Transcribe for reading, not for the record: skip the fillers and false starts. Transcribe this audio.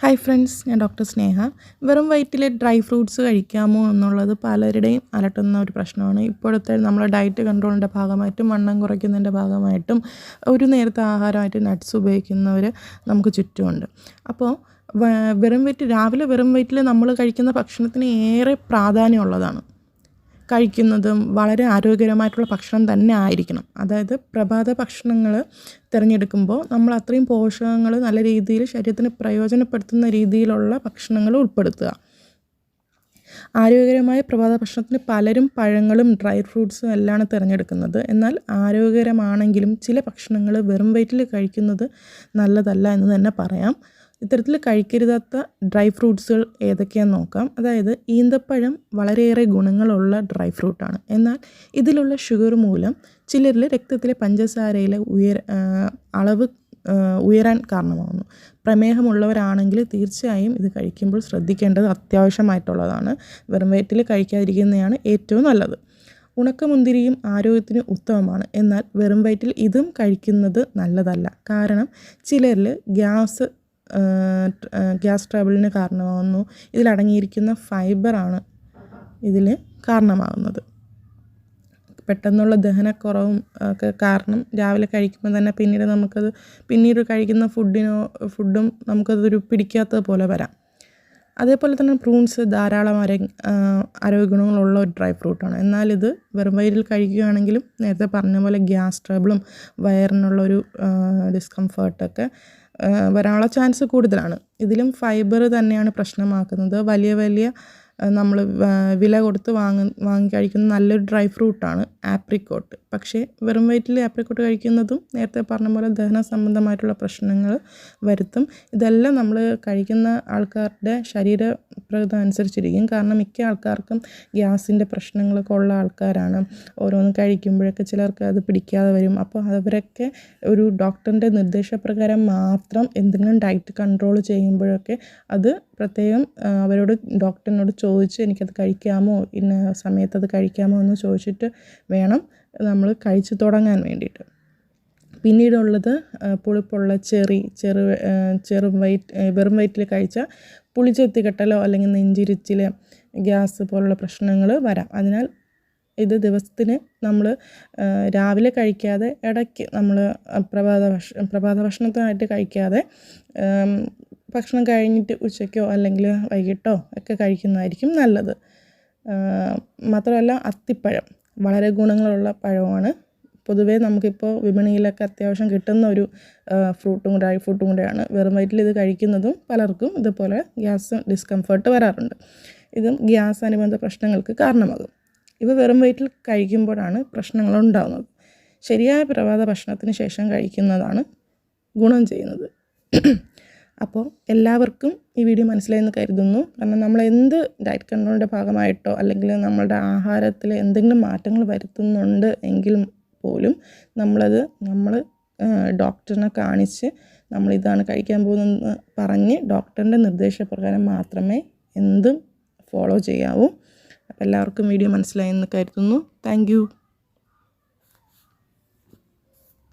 Hi friends, ഞാൻ doctor സ്നേഹ. വെറും വയറ്റിലെ ഡ്രൈ ഫ്രൂട്ട്സ് കഴിക്കാമോ എന്നുള്ളത് പലരുടെയും അലട്ടുന്ന ഒരു പ്രശ്നമാണ്. ഇപ്പോഴത്തെ നമ്മുടെ ഡയറ്റ് കൺട്രോളിൻ്റെ ഭാഗമായിട്ടും വണ്ണം കുറയ്ക്കുന്നതിൻ്റെ ഭാഗമായിട്ടും ഒരു നേരത്തെ ആഹാരമായിട്ട് നട്ട്സ് ഉപയോഗിക്കുന്നവർ നമുക്ക് ചുറ്റുമുണ്ട്. അപ്പോൾ രാവിലെ വെറും വയറ്റിൽ നമ്മൾ കഴിക്കുന്ന ഭക്ഷണത്തിന് ഏറെ പ്രാധാന്യമുള്ളതാണ്. കഴിക്കുന്നതും വളരെ ആരോഗ്യകരമായിട്ടുള്ള ഭക്ഷണം തന്നെ ആയിരിക്കണം. അതായത് പ്രഭാത ഭക്ഷണങ്ങൾ തിരഞ്ഞെടുക്കുമ്പോൾ നമ്മൾ അത്രയും പോഷകങ്ങൾ നല്ല രീതിയിൽ ശരീരത്തിന് പ്രയോജനപ്പെടുത്തുന്ന രീതിയിലുള്ള ഭക്ഷണങ്ങൾ ഉൾപ്പെടുത്തുക. ആരോഗ്യകരമായ പ്രഭാത ഭക്ഷണത്തിന് പലരും പഴങ്ങളും ഡ്രൈ ഫ്രൂട്ട്സും എല്ലാമാണ് തിരഞ്ഞെടുക്കുന്നത്. എന്നാൽ ആരോഗ്യകരമാണെങ്കിലും ചില ഭക്ഷണങ്ങൾ വെറും വയറ്റിൽ കഴിക്കുന്നത് നല്ലതല്ല എന്ന് തന്നെ പറയാം. ഇത്തരത്തിൽ കഴിക്കരുതാത്ത ഡ്രൈ ഫ്രൂട്ട്സുകൾ ഏതൊക്കെയാണെന്ന് നോക്കാം. അതായത് ഈന്തപ്പഴം വളരെയേറെ ഗുണങ്ങളുള്ള ഡ്രൈ ഫ്രൂട്ടാണ്. എന്നാൽ ഇതിലുള്ള ഷുഗർ മൂലം ചിലരിൽ രക്തത്തിലെ പഞ്ചസാരയിലെ അളവ് ഉയരാൻ കാരണമാകുന്നു. പ്രമേഹമുള്ളവരാണെങ്കിൽ തീർച്ചയായും ഇത് കഴിക്കുമ്പോൾ ശ്രദ്ധിക്കേണ്ടത് അത്യാവശ്യമായിട്ടുള്ളതാണ്. വെറും വയറ്റിൽ കഴിക്കാതിരിക്കുന്നതാണ് ഏറ്റവും നല്ലത്. ഉണക്കമുന്തിരിയും ആരോഗ്യത്തിന് ഉത്തമമാണ്. എന്നാൽ വെറും വയറ്റിൽ ഇതും കഴിക്കുന്നത് നല്ലതല്ല. കാരണം ചിലരിൽ ഗ്യാസ് ട്രബിളിന് കാരണമാകുന്നു. ഇതിലടങ്ങിയിരിക്കുന്ന ഫൈബറാണ് ഇതിൽ കാരണമാകുന്നത്. പെട്ടെന്നുള്ള ദഹനക്കുറവും ഒക്കെ കാരണം രാവിലെ കഴിക്കുമ്പോൾ തന്നെ പിന്നീട് കഴിക്കുന്ന ഫുഡും നമുക്കതൊരു പിടിക്കാത്തത് പോലെ വരാം. അതേപോലെ തന്നെ പ്രൂൺസ് ധാരാളം ആരോഗ്യ ഗുണങ്ങളുള്ള ഒരു ഡ്രൈ ഫ്രൂട്ടാണ്. എന്നാൽ ഇത് വെറും വയറ്റിൽ കഴിക്കുകയാണെങ്കിലും നേരത്തെ പറഞ്ഞ പോലെ ഗ്യാസ് ട്രബിളും വയറിനുള്ളൊരു ഡിസ്കംഫേർട്ടൊക്കെ വരാനുള്ള ചാൻസ് കൂടുതലാണ്. ഇതിലും ഫൈബർ തന്നെയാണ് പ്രശ്നമാക്കുന്നത്. വലിയ നമ്മൾ വില കൊടുത്ത് വാങ്ങി കഴിക്കുന്ന നല്ലൊരു ഡ്രൈ ഫ്രൂട്ടാണ് ആപ്രിക്കോട്ട്. പക്ഷേ വെറും വയറ്റിൽ ആപ്രിക്കോട്ട് കഴിക്കുന്നതും നേരത്തെ പറഞ്ഞ പോലെ ദഹന സംബന്ധമായിട്ടുള്ള പ്രശ്നങ്ങൾ വരുത്തും. ഇതെല്ലാം നമ്മൾ കഴിക്കുന്ന ആൾക്കാരുടെ ശരീരപ്രകൃതം അനുസരിച്ചിരിക്കും. കാരണം മിക്ക ആൾക്കാർക്കും ഗ്യാസിൻ്റെ പ്രശ്നങ്ങളൊക്കെ ഉള്ള ആൾക്കാരാണ്. ഓരോന്ന് കഴിക്കുമ്പോഴൊക്കെ ചിലർക്ക് അത് പിടിക്കാതെ വരും. അപ്പോൾ അവരൊക്കെ ഒരു ഡോക്ടറിൻ്റെ നിർദ്ദേശപ്രകാരം മാത്രം എന്തെങ്കിലും ഡയറ്റ് കൺട്രോൾ ചെയ്യുമ്പോഴൊക്കെ അത് പ്രത്യേകം അവരോട് ഡോക്ടറിനോട് ചോദിച്ച് എനിക്കത് കഴിക്കാമോ, ഇന്ന സമയത്തത് കഴിക്കാമോ എന്ന് ചോദിച്ചിട്ട് വേണം നമ്മൾ കഴിച്ചു തുടങ്ങാൻ വേണ്ടിയിട്ട്. പിന്നീടുള്ളത് പുളിപ്പുള്ള വെറും വയറ്റിൽ കഴിച്ചാൽ പുളിച്ചെത്തിക്കെട്ടലോ അല്ലെങ്കിൽ നെഞ്ചിരിച്ചിൽ, ഗ്യാസ് പോലുള്ള പ്രശ്നങ്ങൾ വരാം. അതിനാൽ ഇത് ദിവസത്തിന് നമ്മൾ രാവിലെ കഴിക്കാതെ ഇടയ്ക്ക് നമ്മൾ പ്രഭാത ഭക്ഷണത്തിനായിട്ട് കഴിക്കാതെ ഭക്ഷണം കഴിഞ്ഞിട്ട് ഉച്ചയ്ക്കോ അല്ലെങ്കിൽ വൈകിട്ടോ ഒക്കെ കഴിക്കുന്നതായിരിക്കും നല്ലത്. മാത്രമല്ല അത്തിപ്പഴം വളരെ ഗുണങ്ങളുള്ള പഴമാണ്. പൊതുവേ നമുക്കിപ്പോൾ വിപണിയിലൊക്കെ അത്യാവശ്യം കിട്ടുന്ന ഒരു ഡ്രൈ ഫ്രൂട്ടും കൂടെയാണ്. വെറും വയറ്റിൽ ഇത് കഴിക്കുന്നതും പലർക്കും ഇതുപോലെ ഗ്യാസ് ഡിസ്കംഫേർട്ട് വരാറുണ്ട്. ഇതും ഗ്യാസ് അനുബന്ധ പ്രശ്നങ്ങൾക്ക് കാരണമാകും. ഇവ വെറും വയറ്റിൽ കഴിക്കുമ്പോഴാണ് പ്രശ്നങ്ങളുണ്ടാകുന്നത്. ശരിയായ പ്രഭാത ഭക്ഷണത്തിന് ശേഷം കഴിക്കുന്നതാണ് ഗുണം ചെയ്യുന്നത്. അപ്പോൾ എല്ലാവർക്കും ഈ വീഡിയോ മനസ്സിലായെന്ന് കരുതുന്നു. കാരണം നമ്മൾ എന്ത് ഡയറ്റ് കൺട്രോളിൻ്റെ ഭാഗമായിട്ടോ അല്ലെങ്കിൽ നമ്മളുടെ ആഹാരത്തിൽ എന്തെങ്കിലും മാറ്റങ്ങൾ വരുത്തുന്നുണ്ട് എങ്കിൽ പോലും നമ്മൾ ഡോക്ടറിനെ കാണിച്ച് നമ്മളിതാണ് കഴിക്കാൻ പോകുന്നതെന്ന് പറഞ്ഞ് ഡോക്ടറിൻ്റെ നിർദ്ദേശപ്രകാരം മാത്രമേ എന്തും ഫോളോ ചെയ്യാവൂ. അപ്പോൾ എല്ലാവർക്കും വീഡിയോ മനസ്സിലായെന്ന് കരുതുന്നു. Thank you.